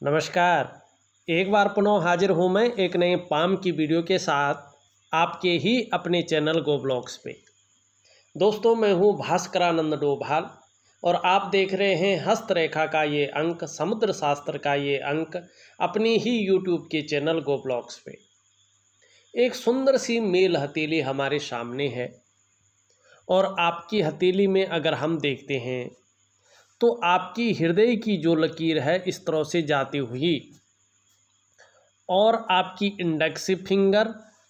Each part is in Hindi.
नमस्कार। एक बार पुनः हाजिर हूँ मैं एक नए पाम की वीडियो के साथ आपके ही अपने चैनल गो ब्लॉग्स पे। दोस्तों, मैं हूँ भास्करानंद डोभाल और आप देख रहे हैं हस्तरेखा का ये अंक, समुद्र शास्त्र का ये अंक अपनी ही यूट्यूब के चैनल गो ब्लॉग्स पे। एक सुंदर सी मेल हथेली हमारे सामने है और आपकी हथेली में अगर हम देखते हैं तो आपकी हृदय की जो लकीर है इस तरह से जाती हुई और आपकी इंडेक्स फिंगर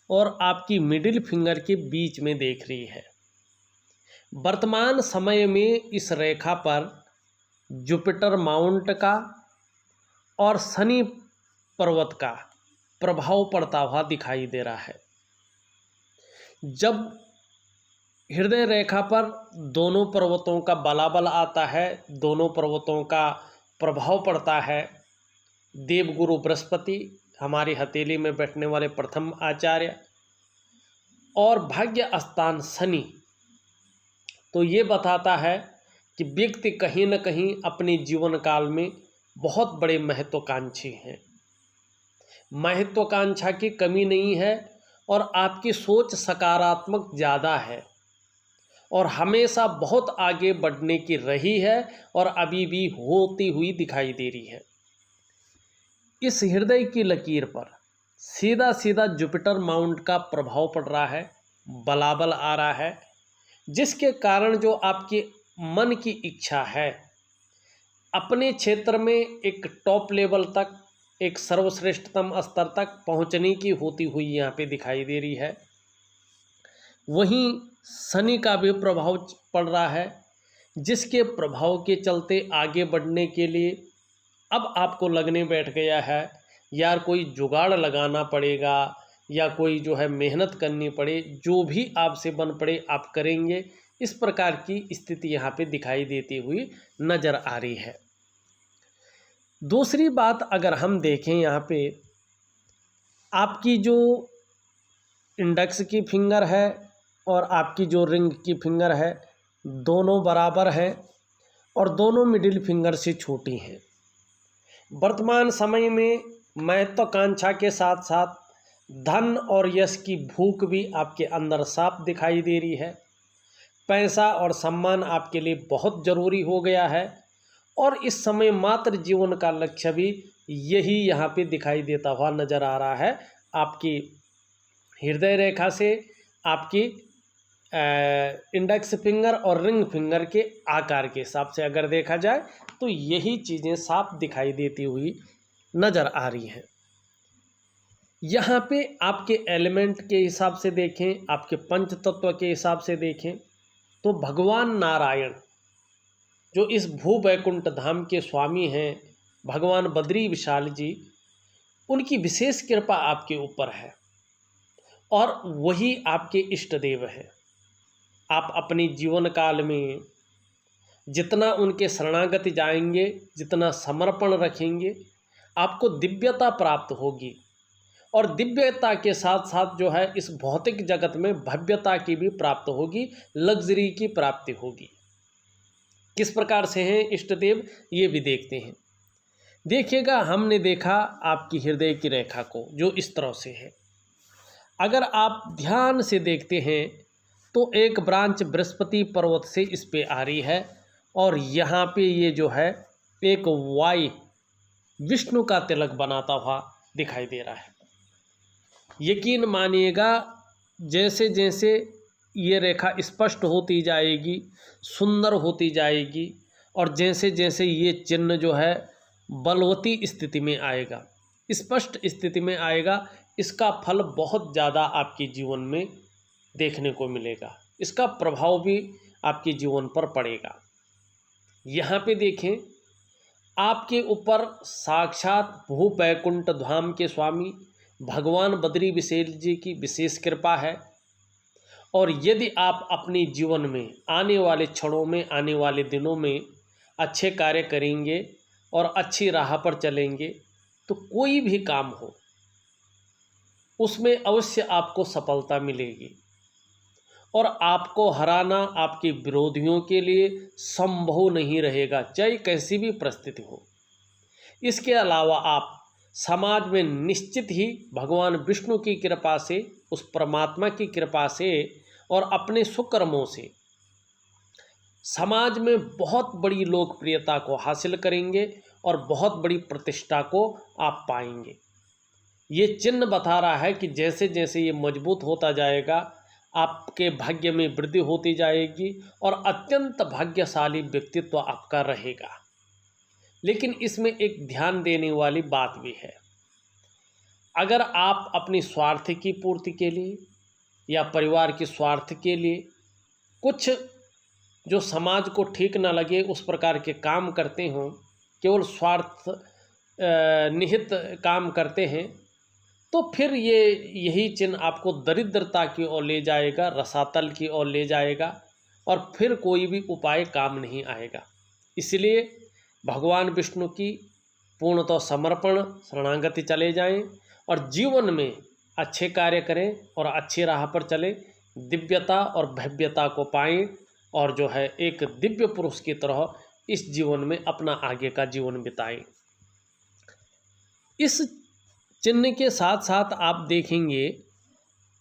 और आपकी मिडिल फिंगर के बीच में देख रही है। वर्तमान समय में इस रेखा पर जुपिटर माउंट का और शनि पर्वत का प्रभाव पड़ता हुआ दिखाई दे रहा है। जब हृदय रेखा पर दोनों पर्वतों का बलाबल आता है, दोनों पर्वतों का प्रभाव पड़ता है, देवगुरु बृहस्पति हमारी हथेली में बैठने वाले प्रथम आचार्य और भाग्य स्थान शनि, तो ये बताता है कि व्यक्ति कहीं न कहीं अपने जीवन काल में बहुत बड़े महत्वाकांक्षी हैं। महत्वाकांक्षा की कमी नहीं है और आपकी सोच सकारात्मक ज़्यादा है और हमेशा बहुत आगे बढ़ने की रही है और अभी भी होती हुई दिखाई दे रही है। इस हृदय की लकीर पर सीधा सीधा जुपिटर माउंट का प्रभाव पड़ रहा है, बलाबल आ रहा है, जिसके कारण जो आपके मन की इच्छा है अपने क्षेत्र में एक टॉप लेवल तक, एक सर्वश्रेष्ठतम स्तर तक पहुंचने की होती हुई यहाँ पे दिखाई दे रही है। वहीं शनि का भी प्रभाव पड़ रहा है, जिसके प्रभाव के चलते आगे बढ़ने के लिए अब आपको लगने बैठ गया है यार कोई जुगाड़ लगाना पड़ेगा या कोई जो है मेहनत करनी पड़े, जो भी आपसे बन पड़े आप करेंगे। इस प्रकार की स्थिति यहाँ पे दिखाई देती हुई नज़र आ रही है। दूसरी बात अगर हम देखें, यहाँ पे आपकी जो इंडेक्स की फिंगर है और आपकी जो रिंग की फिंगर है दोनों बराबर हैं और दोनों मिडिल फिंगर से छोटी हैं। वर्तमान समय में महत्वाकांक्षा के साथ साथ धन और यश की भूख भी आपके अंदर साफ दिखाई दे रही है। पैसा और सम्मान आपके लिए बहुत ज़रूरी हो गया है और इस समय मात्र जीवन का लक्ष्य भी यही यहाँ पे दिखाई देता हुआ नज़र आ रहा है। आपकी हृदय रेखा से आपकी इंडेक्स फिंगर और रिंग फिंगर के आकार के हिसाब से अगर देखा जाए तो यही चीज़ें साफ दिखाई देती हुई नज़र आ रही हैं। यहाँ पे आपके एलिमेंट के हिसाब से देखें, आपके पंच तत्व के हिसाब से देखें तो भगवान नारायण जो इस भू वैकुंठ धाम के स्वामी हैं, भगवान बद्री विशाल जी, उनकी विशेष कृपा आपके ऊपर है और वही आपके इष्ट देव हैं। आप अपने जीवन काल में जितना उनके शरणागति जाएंगे, जितना समर्पण रखेंगे, आपको दिव्यता प्राप्त होगी और दिव्यता के साथ साथ जो है इस भौतिक जगत में भव्यता की भी प्राप्त होगी, लग्जरी की प्राप्ति होगी। किस प्रकार से हैं इष्ट देव ये भी देखते हैं। देखिएगा, हमने देखा आपकी हृदय की रेखा को जो इस तरह से है। अगर आप ध्यान से देखते हैं तो एक ब्रांच बृहस्पति पर्वत से इस पे आ रही है और यहाँ पे ये जो है एक वाई विष्णु का तिलक बनाता हुआ दिखाई दे रहा है। यकीन मानिएगा, जैसे जैसे ये रेखा स्पष्ट होती जाएगी, सुंदर होती जाएगी और जैसे जैसे ये चिन्ह जो है बलवती स्थिति में आएगा, स्पष्ट स्थिति में आएगा, इसका फल बहुत ज़्यादा आपके जीवन में देखने को मिलेगा। इसका प्रभाव भी आपके जीवन पर पड़ेगा। यहाँ पे देखें, आपके ऊपर साक्षात भू वैकुंठ धाम के स्वामी भगवान बद्री विशाल जी की विशेष कृपा है और यदि आप अपने जीवन में आने वाले क्षणों में, आने वाले दिनों में अच्छे कार्य करेंगे और अच्छी राह पर चलेंगे तो कोई भी काम हो उसमें अवश्य आपको सफलता मिलेगी और आपको हराना आपके विरोधियों के लिए संभव नहीं रहेगा, चाहे कैसी भी परिस्थिति हो। इसके अलावा आप समाज में निश्चित ही भगवान विष्णु की कृपा से, उस परमात्मा की कृपा से और अपने सुकर्मों से समाज में बहुत बड़ी लोकप्रियता को हासिल करेंगे और बहुत बड़ी प्रतिष्ठा को आप पाएंगे। ये चिन्ह बता रहा है कि जैसे जैसे ये मजबूत होता जाएगा, आपके भाग्य में वृद्धि होती जाएगी और अत्यंत भाग्यशाली व्यक्तित्व आपका रहेगा। लेकिन इसमें एक ध्यान देने वाली बात भी है। अगर आप अपनी स्वार्थ की पूर्ति के लिए या परिवार के स्वार्थ के लिए कुछ जो समाज को ठीक न लगे उस प्रकार के काम करते हों, केवल स्वार्थ निहित काम करते हैं, तो फिर यही चिन्ह आपको दरिद्रता की ओर ले जाएगा, रसातल की ओर ले जाएगा और फिर कोई भी उपाय काम नहीं आएगा। इसलिए भगवान विष्णु की पूर्णतः समर्पण शरणागति चले जाएं और जीवन में अच्छे कार्य करें और अच्छी राह पर चलें, दिव्यता और भव्यता को पाएं और जो है एक दिव्य पुरुष की तरह इस जीवन में अपना आगे का जीवन बिताएं। इस चिन्ह के साथ साथ आप देखेंगे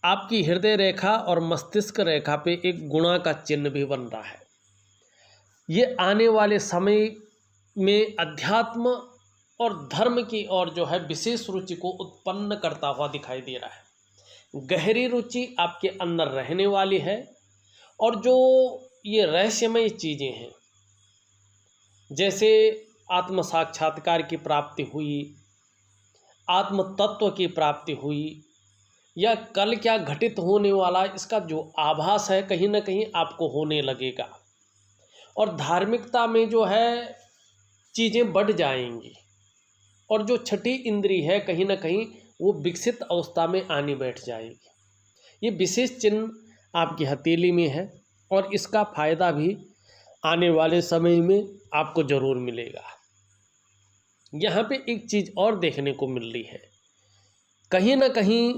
आपकी हृदय रेखा और मस्तिष्क रेखा पे एक गुणा का चिन्ह भी बन रहा है। ये आने वाले समय में अध्यात्म और धर्म की ओर जो है विशेष रुचि को उत्पन्न करता हुआ दिखाई दे रहा है। गहरी रुचि आपके अंदर रहने वाली है और जो ये रहस्यमय चीज़ें हैं, जैसे आत्म साक्षात्कार की प्राप्ति हुई, आत्म तत्व की प्राप्ति हुई, या कल क्या घटित होने वाला इसका जो आभास है कहीं ना कहीं आपको होने लगेगा और धार्मिकता में जो है चीज़ें बढ़ जाएंगी और जो छठी इंद्री है कहीं ना कहीं वो विकसित अवस्था में आनी बैठ जाएगी। ये विशेष चिन्ह आपकी हथेली में है और इसका फायदा भी आने वाले समय में आपको ज़रूर मिलेगा। यहाँ पे एक चीज़ और देखने को मिल रही है, कहीं ना कहीं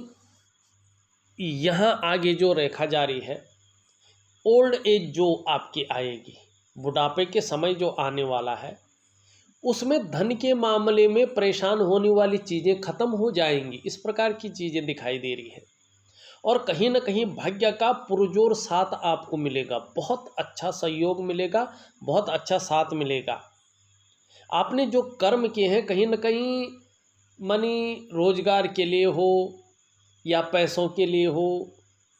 यहाँ आगे जो रेखा जारी है, ओल्ड एज जो आपकी आएगी, बुढ़ापे के समय जो आने वाला है, उसमें धन के मामले में परेशान होने वाली चीज़ें खत्म हो जाएंगी। इस प्रकार की चीज़ें दिखाई दे रही है और कहीं ना कहीं भाग्य का पुरजोर साथ आपको मिलेगा, बहुत अच्छा सहयोग मिलेगा, बहुत अच्छा साथ मिलेगा। आपने जो कर्म किए हैं कहीं ना कहीं मनी रोजगार के लिए हो या पैसों के लिए हो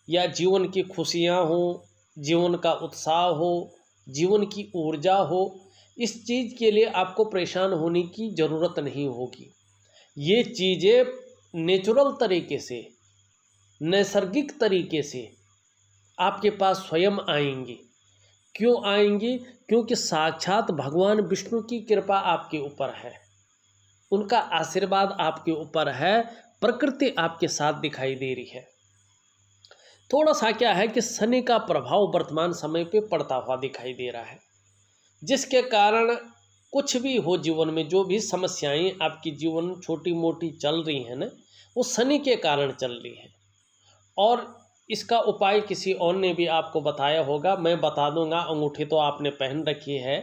या जीवन की खुशियाँ हो, जीवन का उत्साह हो, जीवन की ऊर्जा हो, इस चीज़ के लिए आपको परेशान होने की ज़रूरत नहीं होगी। ये चीज़ें नेचुरल तरीके से, नैसर्गिक तरीके से आपके पास स्वयं आएंगी। क्यों आएंगी? क्योंकि साक्षात भगवान विष्णु की कृपा आपके ऊपर है, उनका आशीर्वाद आपके ऊपर है, प्रकृति आपके साथ दिखाई दे रही है। थोड़ा सा क्या है कि शनि का प्रभाव वर्तमान समय पे पड़ता हुआ दिखाई दे रहा है, जिसके कारण कुछ भी हो जीवन में, जो भी समस्याएं आपकी जीवन छोटी मोटी चल रही हैं ना, वो शनि के कारण चल रही हैं। और इसका उपाय किसी और ने भी आपको बताया होगा, मैं बता दूंगा। अंगूठी तो आपने पहन रखी है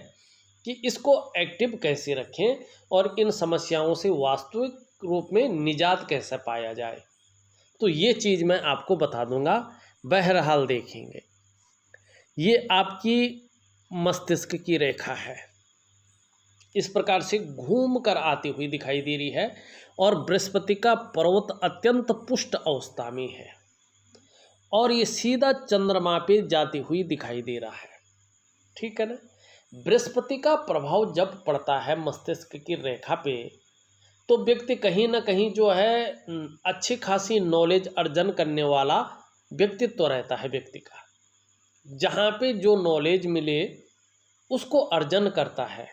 कि इसको एक्टिव कैसे रखें और इन समस्याओं से वास्तविक रूप में निजात कैसे पाया जाए, तो ये चीज़ मैं आपको बता दूंगा। बहरहाल देखेंगे, ये आपकी मस्तिष्क की रेखा है, इस प्रकार से घूम कर आती हुई दिखाई दे रही है और बृहस्पति का पर्वत अत्यंत पुष्ट अवस्था में है और ये सीधा चंद्रमा पे जाती हुई दिखाई दे रहा है। ठीक है ना? बृहस्पति का प्रभाव जब पड़ता है मस्तिष्क की रेखा पे, तो व्यक्ति कहीं ना कहीं जो है अच्छी खासी नॉलेज अर्जन करने वाला व्यक्तित्व रहता है व्यक्ति का। जहाँ पे जो नॉलेज मिले उसको अर्जन करता है।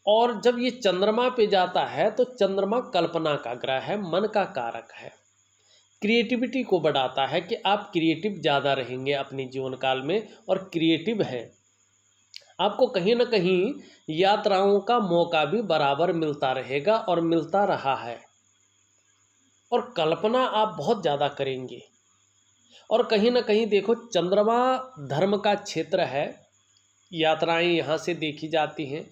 और जब ये चंद्रमा पे जाता है तो चंद्रमा कल्पना का ग्रह है, मन का कारक है, क्रिएटिविटी को बढ़ाता है कि आप क्रिएटिव ज़्यादा रहेंगे अपने जीवन काल में और क्रिएटिव हैं। आपको कहीं ना कहीं यात्राओं का मौका भी बराबर मिलता रहेगा और मिलता रहा है और कल्पना आप बहुत ज़्यादा करेंगे। और कहीं ना कहीं देखो, चंद्रमा धर्म का क्षेत्र है, यात्राएं यहाँ से देखी जाती हैं,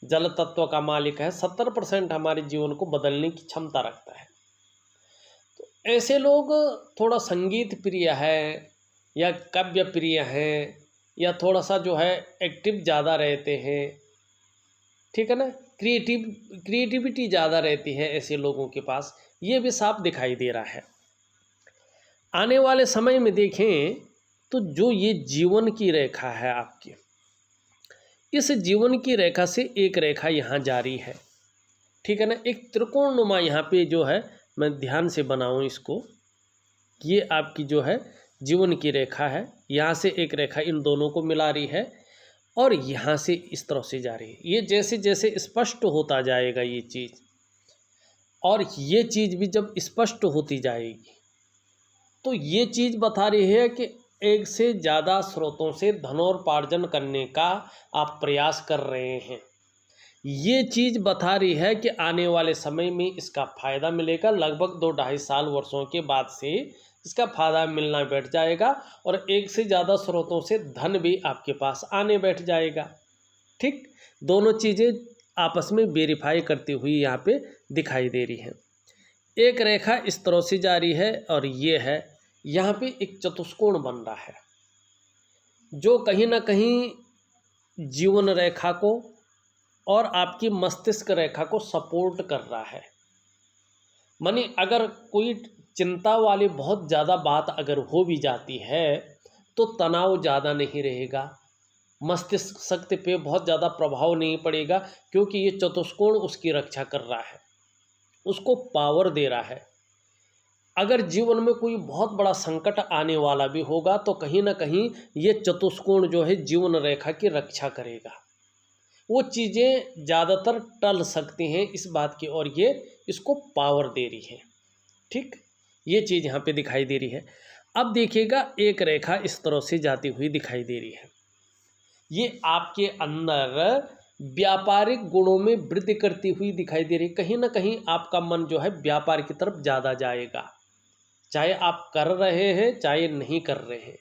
जल तत्व का मालिक है, 70% हमारे जीवन को बदलने की क्षमता रखता है। तो ऐसे लोग थोड़ा संगीत प्रिय है या काव्य प्रिय हैं या थोड़ा सा जो है एक्टिव ज़्यादा रहते हैं, ठीक है ना, क्रिएटिविटी ज़्यादा रहती है ऐसे लोगों के पास, ये भी साफ दिखाई दे रहा है। आने वाले समय में देखें तो जो ये जीवन की रेखा है आपकी, इस जीवन की रेखा से एक रेखा यहाँ जारी है, ठीक है ना, एक त्रिकोणनुमा यहाँ पे जो है, मैं ध्यान से बनाऊँ इसको, ये आपकी जो है जीवन की रेखा है, यहाँ से एक रेखा इन दोनों को मिला रही है और यहाँ से इस तरह से जा रही है। ये जैसे जैसे स्पष्ट होता जाएगा ये चीज़, और ये चीज़ भी जब स्पष्ट होती जाएगी तो ये चीज़ बता रही है कि एक से ज़्यादा स्रोतों से धनोपार्जन करने का आप प्रयास कर रहे हैं। ये चीज़ बता रही है कि आने वाले समय में इसका फ़ायदा मिलेगा, लगभग 2-2.5 साल वर्षों के बाद से इसका फ़ायदा मिलना बैठ जाएगा और एक से ज़्यादा स्रोतों से धन भी आपके पास आने बैठ जाएगा। ठीक, दोनों चीज़ें आपस में वेरीफाई करती हुई यहाँ पे दिखाई दे रही हैं। एक रेखा इस तरह से जा रही है और ये है, यहाँ पे एक चतुष्कोण बन रहा है जो कहीं ना कहीं जीवन रेखा को और आपकी मस्तिष्क रेखा को सपोर्ट कर रहा है। मानी अगर कोई चिंता वाली बहुत ज़्यादा बात अगर हो भी जाती है तो तनाव ज़्यादा नहीं रहेगा, मस्तिष्क शक्ति पे बहुत ज़्यादा प्रभाव नहीं पड़ेगा, क्योंकि ये चतुष्कोण उसकी रक्षा कर रहा है, उसको पावर दे रहा है। अगर जीवन में कोई बहुत बड़ा संकट आने वाला भी होगा तो कहीं ना कहीं ये चतुष्कोण जो है जीवन रेखा की रक्षा करेगा, वो चीज़ें ज़्यादातर टल सकती हैं इस बात की, और ये इसको पावर दे रही है। ठीक, ये चीज़ यहाँ पे दिखाई दे रही है। अब देखिएगा एक रेखा इस तरह से जाती हुई दिखाई दे रही है, ये आपके अंदर व्यापारिक गुणों में वृद्धि करती हुई दिखाई दे रही है। कहीं ना कहीं आपका मन जो है व्यापार की तरफ ज़्यादा जाएगा, चाहे आप कर रहे हैं चाहे नहीं कर रहे हैं।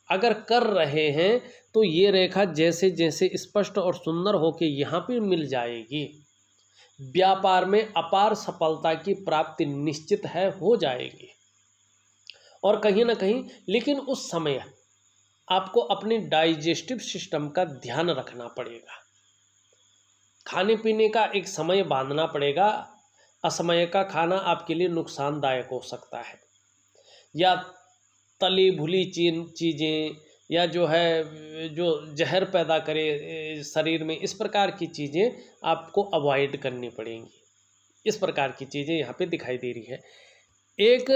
अगर कर रहे हैं तो ये रेखा जैसे जैसे स्पष्ट और सुंदर होके यहाँ पे मिल जाएगी, व्यापार में अपार सफलता की प्राप्ति निश्चित है, हो जाएगी। और कहीं ना कहीं लेकिन उस समय आपको अपने डाइजेस्टिव सिस्टम का ध्यान रखना पड़ेगा, खाने पीने का एक समय बांधना पड़ेगा। असमय का खाना आपके लिए नुकसानदायक हो सकता है, या तली भुली चीज़ें, या जो है जो जहर पैदा करे शरीर में, इस प्रकार की चीज़ें आपको अवॉइड करनी पड़ेंगी। इस प्रकार की चीज़ें यहाँ पे दिखाई दे रही है। एक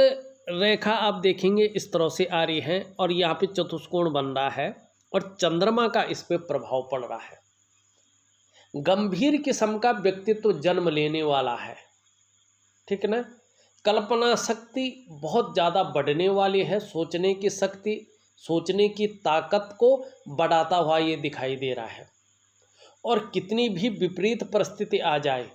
रेखा आप देखेंगे इस तरह से आ रही है और यहाँ पे चतुष्कोण बन रहा है और चंद्रमा का इस पे प्रभाव पड़ रहा है। गंभीर किस्म का व्यक्तित्व जन्म लेने वाला है, ठीक है ना, कल्पना शक्ति बहुत ज़्यादा बढ़ने वाली है, सोचने की शक्ति, सोचने की ताकत को बढ़ाता हुआ ये दिखाई दे रहा है। और कितनी भी विपरीत परिस्थिति आ जाए,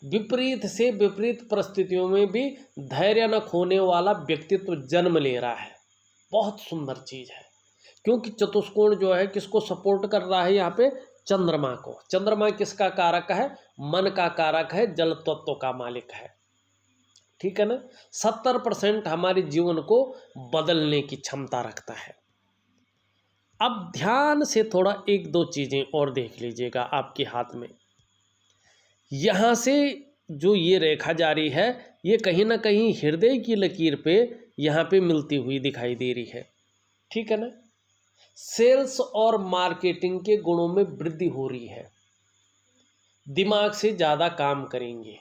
विपरीत से विपरीत परिस्थितियों में भी धैर्य न खोने वाला व्यक्तित्व जन्म ले रहा है। बहुत सुंदर चीज़ है, क्योंकि चतुष्कोण जो है किसको सपोर्ट कर रहा है यहाँ पे, चंद्रमा को। चंद्रमा किसका कारक है, मन का कारक है, जल तत्व का मालिक है, ठीक है ना। 70% हमारे जीवन को बदलने की क्षमता रखता है। अब ध्यान से थोड़ा एक दो चीज़ें और देख लीजिएगा आपके हाथ में। यहाँ से जो ये रेखा जारी है ये कहीं ना कहीं हृदय की लकीर पे यहाँ पे मिलती हुई दिखाई दे रही है, ठीक है ना। सेल्स और मार्केटिंग के गुणों में वृद्धि हो रही है, दिमाग से ज़्यादा काम करेंगे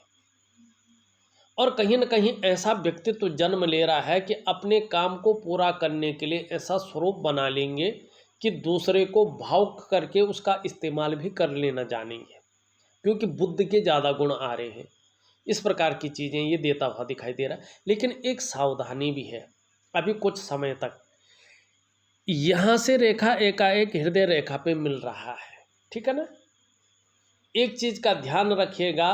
और कहीं ना कहीं ऐसा व्यक्तित्व जन्म ले रहा है कि अपने काम को पूरा करने के लिए ऐसा स्वरूप बना लेंगे कि दूसरे को भावुक करके उसका इस्तेमाल भी कर लेना जानेंगे, क्योंकि बुद्धि के ज़्यादा गुण आ रहे हैं। इस प्रकार की चीज़ें ये देता हुआ दिखाई दे रहा है। लेकिन एक सावधानी भी है, अभी कुछ समय तक यहाँ से रेखा एकाएक हृदय रेखा पे मिल रहा है, ठीक है ना। एक चीज़ का ध्यान रखिएगा,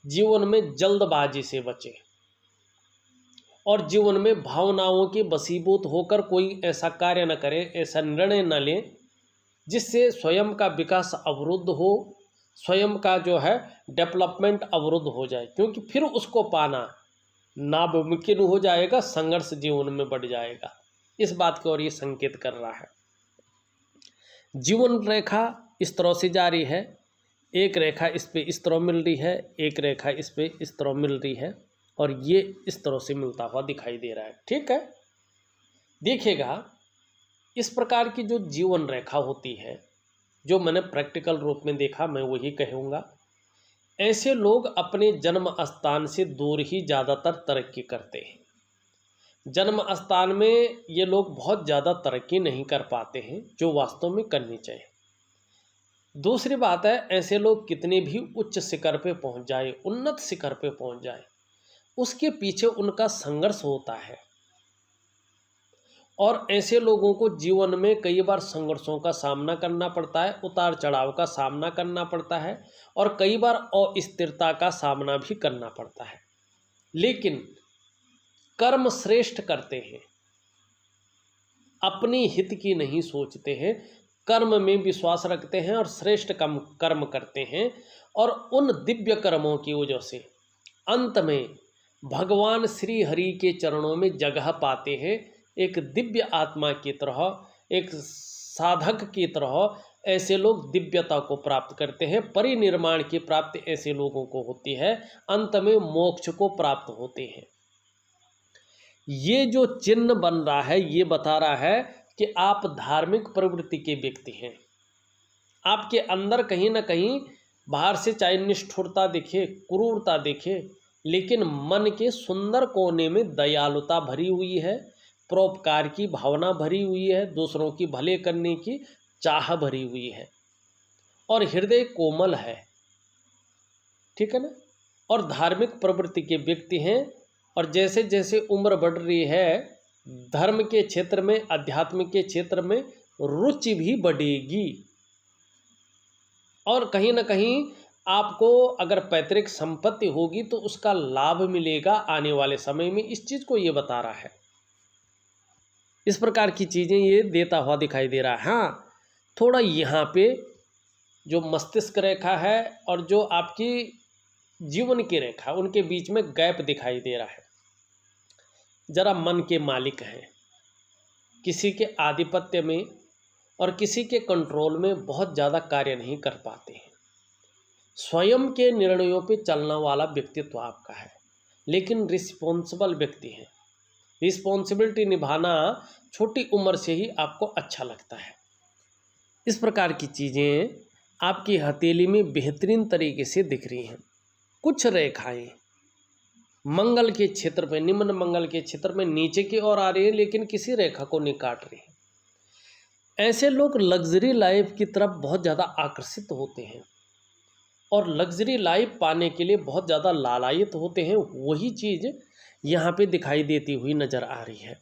जीवन में जल्दबाजी से बचे और जीवन में भावनाओं के वशीभूत होकर कोई ऐसा कार्य न करें, ऐसा निर्णय न लें जिससे स्वयं का विकास अवरुद्ध हो, स्वयं का जो है डेवलपमेंट अवरुद्ध हो जाए, क्योंकि फिर उसको पाना नामुमकिन हो जाएगा, संघर्ष जीवन में बढ़ जाएगा। इस बात की ओर ये संकेत कर रहा है। जीवन रेखा इस तरह से जा रही है, एक रेखा इस पे इस तरह मिल रही है, एक रेखा इस पे इस तरह मिल रही है, और ये इस तरह से मिलता हुआ दिखाई दे रहा है। ठीक है, देखिएगा इस प्रकार की जो जीवन रेखा होती है, जो मैंने प्रैक्टिकल रूप में देखा, मैं वही कहूँगा। ऐसे लोग अपने जन्म स्थान से दूर ही ज़्यादातर तरक्की करते हैं। जन्म स्थान में ये लोग बहुत ज़्यादा तरक्की नहीं कर पाते हैं, जो वास्तव में करनी चाहिए। दूसरी बात है, ऐसे लोग कितने भी उच्च शिखर पे पहुंच जाए, उन्नत शिखर पे पहुंच जाए, उसके पीछे उनका संघर्ष होता है। और ऐसे लोगों को जीवन में कई बार संघर्षों का सामना करना पड़ता है, उतार चढ़ाव का सामना करना पड़ता है, और कई बार अस्थिरता का सामना भी करना पड़ता है। लेकिन कर्म श्रेष्ठ करते हैं, अपनी हित की नहीं सोचते हैं, कर्म में विश्वास रखते हैं और श्रेष्ठ कर्म करते हैं, और उन दिव्य कर्मों की वजह से अंत में भगवान श्री हरि के चरणों में जगह पाते हैं। एक दिव्य आत्मा की तरह, एक साधक की तरह ऐसे लोग दिव्यता को प्राप्त करते हैं। परिनिर्माण की प्राप्ति ऐसे लोगों को होती है, अंत में मोक्ष को प्राप्त होते हैं। ये जो चिन्ह बन रहा है, ये बता रहा है कि आप धार्मिक प्रवृत्ति के व्यक्ति हैं। आपके अंदर कहीं ना कहीं बाहर से चाहे निष्ठुरता दिखे, क्रूरता दिखे, लेकिन मन के सुंदर कोने में दयालुता भरी हुई है, परोपकार की भावना भरी हुई है, दूसरों की भले करने की चाह भरी हुई है, और हृदय कोमल है। ठीक है ना। और धार्मिक प्रवृत्ति के व्यक्ति हैं, और जैसे जैसे उम्र बढ़ रही है, धर्म के क्षेत्र में, अध्यात्म के क्षेत्र में रुचि भी बढ़ेगी। और कहीं ना कहीं आपको अगर पैतृक संपत्ति होगी तो उसका लाभ मिलेगा आने वाले समय में, इस चीज़ को ये बता रहा है। इस प्रकार की चीज़ें ये देता हुआ दिखाई दे रहा है। हाँ, थोड़ा यहाँ पे जो मस्तिष्क रेखा है और जो आपकी जीवन की रेखा, उनके बीच में गैप दिखाई दे रहा है। जरा मन के मालिक हैं, किसी के आधिपत्य में और किसी के कंट्रोल में बहुत ज़्यादा कार्य नहीं कर पाते हैं। स्वयं के निर्णयों पे चलने वाला व्यक्तित्व आपका है, लेकिन रिस्पॉन्सिबल व्यक्ति हैं। रिस्पॉन्सिबिलिटी निभाना छोटी उम्र से ही आपको अच्छा लगता है। इस प्रकार की चीज़ें आपकी हथेली में बेहतरीन तरीके से दिख रही हैं। कुछ रेखाएं मंगल के क्षेत्र में, निम्न मंगल के क्षेत्र में नीचे की ओर आ रही है, लेकिन किसी रेखा को नहीं काट रही है। ऐसे लोग लग्जरी लाइफ की तरफ बहुत ज़्यादा आकर्षित होते हैं, और लग्जरी लाइफ पाने के लिए बहुत ज़्यादा लालायित होते हैं। वही चीज़ यहाँ पे दिखाई देती हुई नज़र आ रही है।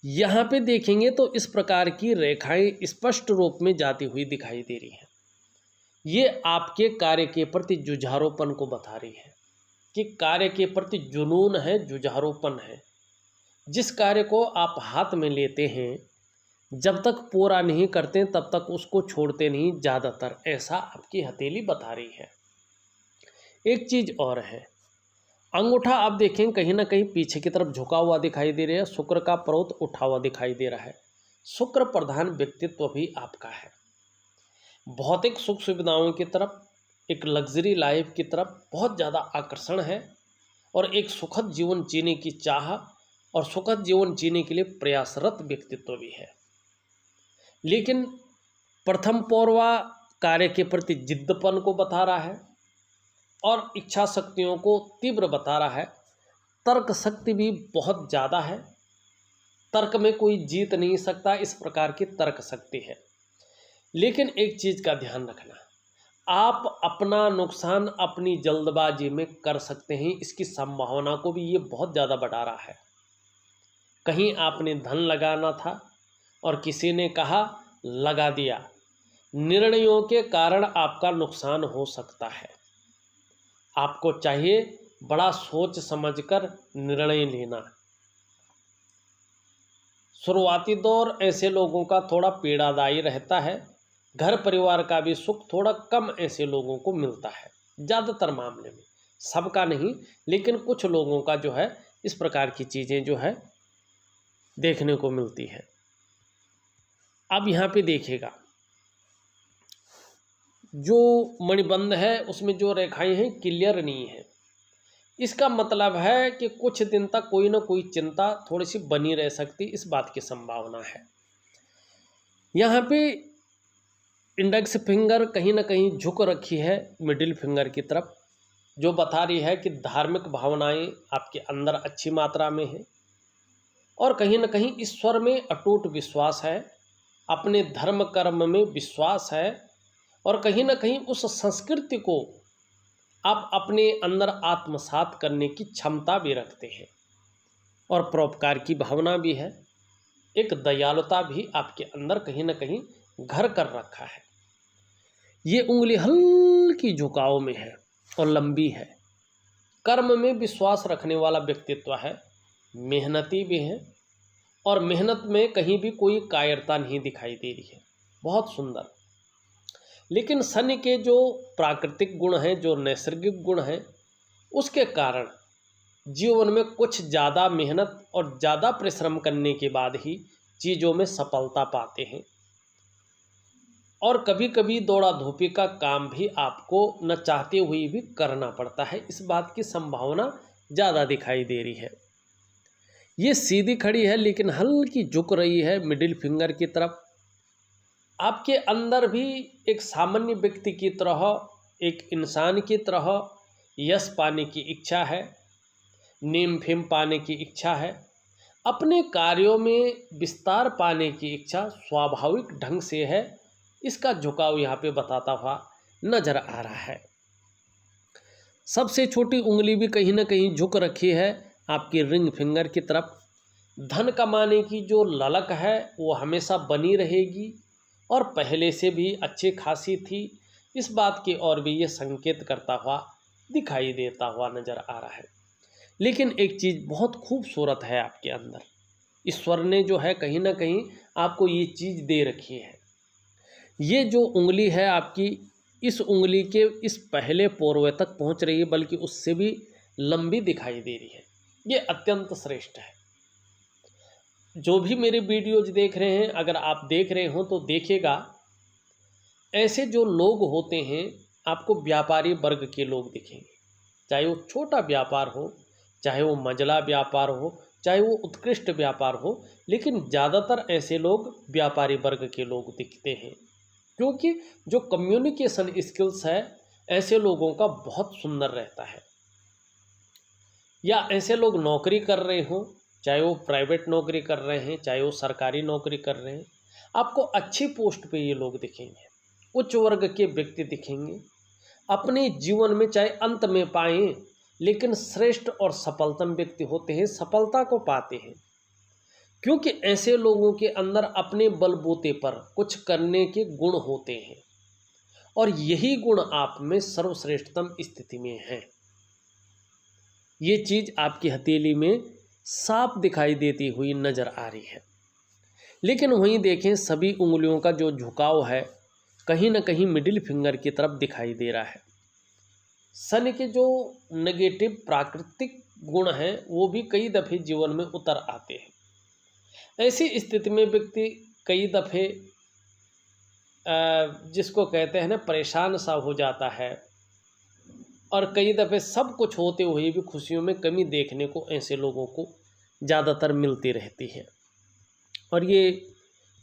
यहाँ पे देखेंगे तो इस प्रकार की रेखाएं स्पष्ट रूप में जाती हुई दिखाई दे रही हैं। ये आपके कार्य के प्रति जुझारूपन को बता रही है कि कार्य के प्रति जुनून है, जुझारूपन है। जिस कार्य को आप हाथ में लेते हैं, जब तक पूरा नहीं करते तब तक उसको छोड़ते नहीं ज़्यादातर, ऐसा आपकी हथेली बता रही है। एक चीज़ और है, अंगूठा आप देखें कहीं ना कहीं पीछे की तरफ झुका हुआ दिखाई दे रहा है, शुक्र का पर्वत उठा हुआ दिखाई दे रहा है। शुक्र प्रधान व्यक्तित्व भी आपका है। भौतिक सुख सुविधाओं की तरफ, एक लग्जरी लाइफ की तरफ बहुत ज़्यादा आकर्षण है, और एक सुखद जीवन जीने की चाह और सुखद जीवन जीने के लिए प्रयासरत व्यक्तित्व भी है। लेकिन प्रथम पौरवा कार्य के प्रति जिद्दपन को बता रहा है, और इच्छा शक्तियों को तीव्र बता रहा है। तर्क शक्ति भी बहुत ज़्यादा है, तर्क में कोई जीत नहीं सकता, इस प्रकार की तर्क शक्ति है। लेकिन एक चीज़ का ध्यान रखना, आप अपना नुकसान अपनी जल्दबाजी में कर सकते हैं, इसकी संभावना को भी ये बहुत ज़्यादा बढ़ा रहा है। कहीं आपने धन लगाना था और किसी ने कहा लगा दिया, निर्णयों के कारण आपका नुकसान हो सकता है। आपको चाहिए बड़ा सोच समझकर निर्णय लेना। शुरुआती दौर ऐसे लोगों का थोड़ा पीड़ादायी रहता है, घर परिवार का भी सुख थोड़ा कम ऐसे लोगों को मिलता है, ज़्यादातर मामले में, सबका नहीं, लेकिन कुछ लोगों का जो है इस प्रकार की चीज़ें जो है देखने को मिलती है। अब यहाँ पे देखिएगा, जो मणिबंध है उसमें जो रेखाएं हैं क्लियर नहीं है। इसका मतलब है कि कुछ दिन तक कोई ना कोई चिंता थोड़ी सी बनी रह सकती, इस बात की संभावना है। यहाँ पे इंडेक्स फिंगर कहीं ना कहीं झुक रखी है मिडिल फिंगर की तरफ, जो बता रही है कि धार्मिक भावनाएं आपके अंदर अच्छी मात्रा में है और कहीं ना कहीं ईश्वर में अटूट विश्वास है, अपने धर्म कर्म में विश्वास है और कहीं ना कहीं उस संस्कृति को आप अपने अंदर आत्मसात करने की क्षमता भी रखते हैं और परोपकार की भावना भी है। एक दयालुता भी आपके अंदर कहीं ना कहीं घर कर रखा है। ये उंगली हल्की झुकाव में है और लंबी है। कर्म में विश्वास रखने वाला व्यक्तित्व है, मेहनती भी है और मेहनत में कहीं भी कोई कायरता नहीं दिखाई दे रही है, बहुत सुंदर। लेकिन शनि के जो प्राकृतिक गुण हैं, जो नैसर्गिक गुण हैं, उसके कारण जीवन में कुछ ज़्यादा मेहनत और ज़्यादा परिश्रम करने के बाद ही चीज़ों में सफलता पाते हैं और कभी कभी दौड़ा धूपी का काम भी आपको न चाहते हुए भी करना पड़ता है, इस बात की संभावना ज़्यादा दिखाई दे रही है। ये सीधी खड़ी है लेकिन हल्की झुक रही है मिडिल फिंगर की तरफ। आपके अंदर भी एक सामान्य व्यक्ति की तरह, एक इंसान की तरह यश पाने की इच्छा है, नेम फेम पाने की इच्छा है, अपने कार्यों में विस्तार पाने की इच्छा स्वाभाविक ढंग से है। इसका झुकाव यहाँ पे बताता हुआ नजर आ रहा है। सबसे छोटी उंगली भी कहीं ना कहीं झुक रखी है आपकी रिंग फिंगर की तरफ। धन कमाने की जो ललक है वो हमेशा बनी रहेगी और पहले से भी अच्छी खासी थी, इस बात की ओर भी ये संकेत करता हुआ दिखाई देता हुआ नजर आ रहा है। लेकिन एक चीज़ बहुत खूबसूरत है आपके अंदर, ईश्वर ने जो है कहीं ना कहीं आपको ये चीज़ दे रखी है। ये जो उंगली है आपकी, इस उंगली के इस पहले पोरवे तक पहुंच रही है, बल्कि उससे भी लंबी दिखाई दे रही है। ये अत्यंत श्रेष्ठ है। जो भी मेरे वीडियोज देख रहे हैं, अगर आप देख रहे हो तो देखिएगा, ऐसे जो लोग होते हैं आपको व्यापारी वर्ग के लोग दिखेंगे, चाहे वो छोटा व्यापार हो, चाहे वो मंझला व्यापार हो, चाहे वो उत्कृष्ट व्यापार हो, लेकिन ज़्यादातर ऐसे लोग व्यापारी वर्ग के लोग दिखते हैं, क्योंकि जो कम्युनिकेशन स्किल्स है ऐसे लोगों का बहुत सुंदर रहता है। या ऐसे लोग नौकरी कर रहे हों, चाहे वो प्राइवेट नौकरी कर रहे हैं, चाहे वो सरकारी नौकरी कर रहे हैं, आपको अच्छी पोस्ट पे ये लोग दिखेंगे, उच्च वर्ग के व्यक्ति दिखेंगे। अपने जीवन में चाहे अंत में पाएं, लेकिन श्रेष्ठ और सफलतम व्यक्ति होते हैं, सफलता को पाते हैं, क्योंकि ऐसे लोगों के अंदर अपने बलबूते पर कुछ करने के गुण होते हैं और यही गुण आप में सर्वश्रेष्ठतम स्थिति में है। ये चीज़ आपकी हथेली में साफ दिखाई देती हुई नज़र आ रही है। लेकिन वहीं देखें, सभी उंगलियों का जो झुकाव है कहीं ना कहीं मिडिल फिंगर की तरफ दिखाई दे रहा है। शनि के जो नेगेटिव प्राकृतिक गुण हैं वो भी कई दफ़े जीवन में उतर आते हैं। ऐसी स्थिति में व्यक्ति कई दफ़े जिसको कहते हैं ना परेशान सा हो जाता है और कई दफ़े सब कुछ होते हुए भी खुशियों में कमी देखने को ऐसे लोगों को ज़्यादातर मिलती रहती है और ये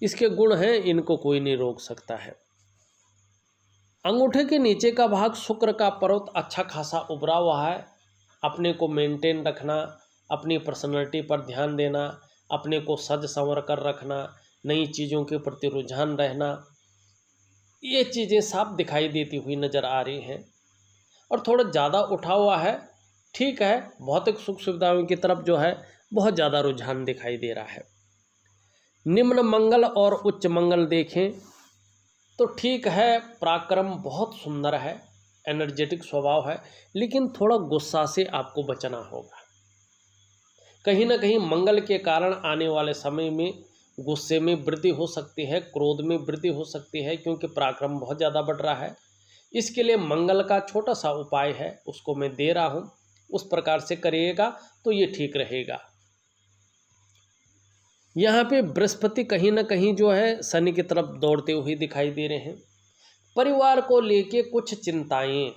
इसके गुण हैं, इनको कोई नहीं रोक सकता है। अंगूठे के नीचे का भाग शुक्र का पर्वत अच्छा खासा उभरा हुआ है। अपने को मेंटेन रखना, अपनी पर्सनैलिटी पर ध्यान देना, अपने को सज संवर कर रखना, नई चीज़ों के प्रति रुझान रहना, ये चीज़ें साफ दिखाई देती हुई नज़र आ रही हैं। और थोड़ा ज़्यादा उठा हुआ है, ठीक है, भौतिक सुख सुविधाओं की तरफ जो है बहुत ज़्यादा रुझान दिखाई दे रहा है। निम्न मंगल और उच्च मंगल देखें तो ठीक है, पराक्रम बहुत सुंदर है, एनर्जेटिक स्वभाव है, लेकिन थोड़ा गुस्सा से आपको बचना होगा। कहीं ना कहीं मंगल के कारण आने वाले समय में गुस्से में वृद्धि हो सकती है, क्रोध में वृद्धि हो सकती है, क्योंकि पराक्रम बहुत ज़्यादा बढ़ रहा है। इसके लिए मंगल का छोटा सा उपाय है, उसको मैं दे रहा हूँ, उस प्रकार से करिएगा तो ये ठीक रहेगा। यहाँ पे बृहस्पति कहीं ना कहीं जो है शनि की तरफ दौड़ते हुए दिखाई दे रहे हैं। परिवार को लेके कुछ चिंताएं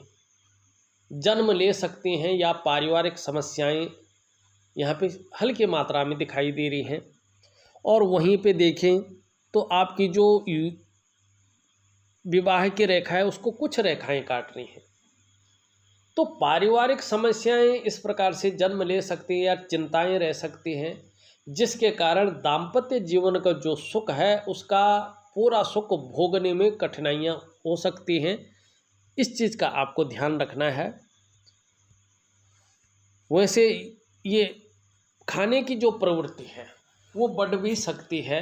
जन्म ले सकती हैं या पारिवारिक समस्याएं यहाँ पे हल्की मात्रा में दिखाई दे रही हैं। और वहीं पे देखें तो आपकी जो विवाह की रेखा है उसको कुछ रेखाएं काट रही हैं। तो पारिवारिक समस्याएं इस प्रकार से जन्म ले सकती हैं या चिंताएं रह सकती हैं, जिसके कारण दाम्पत्य जीवन का जो सुख है उसका पूरा सुख भोगने में कठिनाइयां हो सकती हैं। इस चीज़ का आपको ध्यान रखना है। वैसे ये खाने की जो प्रवृत्ति है वो बढ़ भी सकती है,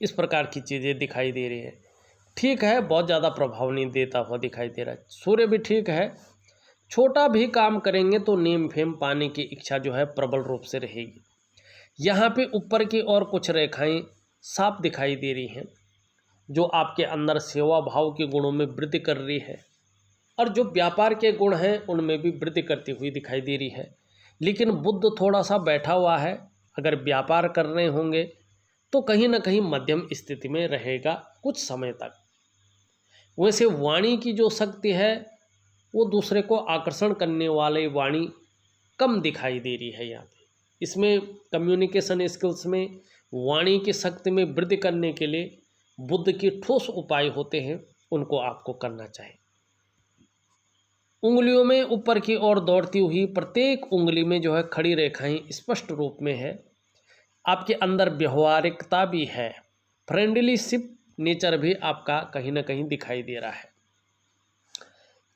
इस प्रकार की चीज़ें दिखाई दे रही है। ठीक है, बहुत ज़्यादा प्रभाव नहीं देता हुआ दिखाई दे रहा है। सूर्य भी ठीक है, छोटा भी काम करेंगे तो नेम फेम पाने की इच्छा जो है प्रबल रूप से रहेगी। यहाँ पे ऊपर की ओर कुछ रेखाएं साफ दिखाई दे रही हैं, जो आपके अंदर सेवा भाव के गुणों में वृद्धि कर रही है, और जो व्यापार के गुण हैं उनमें भी वृद्धि करती हुई दिखाई दे रही है। लेकिन बुध थोड़ा सा बैठा हुआ है, अगर व्यापार कर रहे होंगे तो कहीं ना कहीं मध्यम स्थिति में रहेगा कुछ समय तक। वैसे वाणी की जो शक्ति है वो दूसरे को आकर्षण करने वाली वाणी कम दिखाई दे रही है यहाँ पे। इसमें कम्युनिकेशन स्किल्स में वाणी की शक्ति में वृद्धि करने के लिए बुद्ध के ठोस उपाय होते हैं, उनको आपको करना चाहिए। उंगलियों में ऊपर की ओर दौड़ती हुई प्रत्येक उंगली में जो है खड़ी रेखाएं स्पष्ट रूप में है। आपके अंदर व्यवहारिकता भी है, फ्रेंडलीशिप नेचर भी आपका कहीं ना कहीं दिखाई दे रहा है।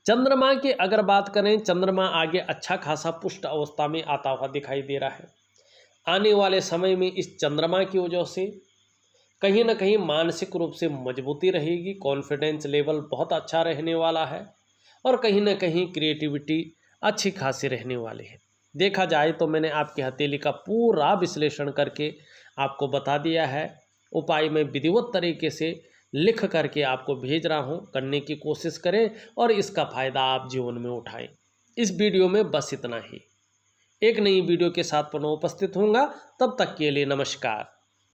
चंद्रमा की अगर बात करें, चंद्रमा आगे अच्छा खासा पुष्ट अवस्था में आता हुआ दिखाई दे रहा है। आने वाले समय में इस चंद्रमा की वजह से कहीं ना कहीं मानसिक रूप से मजबूती रहेगी, कॉन्फिडेंस लेवल बहुत अच्छा रहने वाला है, और कहीं ना कहीं क्रिएटिविटी अच्छी खासी रहने वाली है। देखा जाए तो मैंने आपकी हथेली का पूरा विश्लेषण करके आपको बता दिया है। उपाय में विधिवत तरीके से लिख करके आपको भेज रहा हूँ, करने की कोशिश करें और इसका फ़ायदा आप जीवन में उठाएं। इस वीडियो में बस इतना ही। एक नई वीडियो के साथ पुनः उपस्थित होऊंगा, तब तक के लिए नमस्कार।